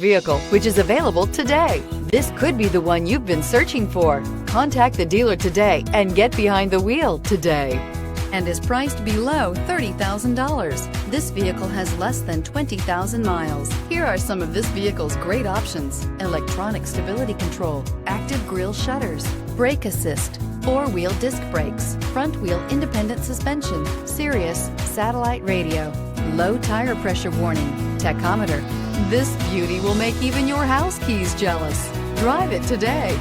vehicle, which is available today. This could be the one you've been searching for. Contact the dealer today and get behind the wheel today. And is priced below $30,000. This vehicle has less than 20,000 miles. Here are some of this vehicle's great options: electronic stability control, active grille shutters, brake assist, four-wheel disc brakes, front-wheel independent suspension, Sirius satellite radio, low tire pressure warning, tachometer. This beauty will make even your house keys jealous. Drive it today.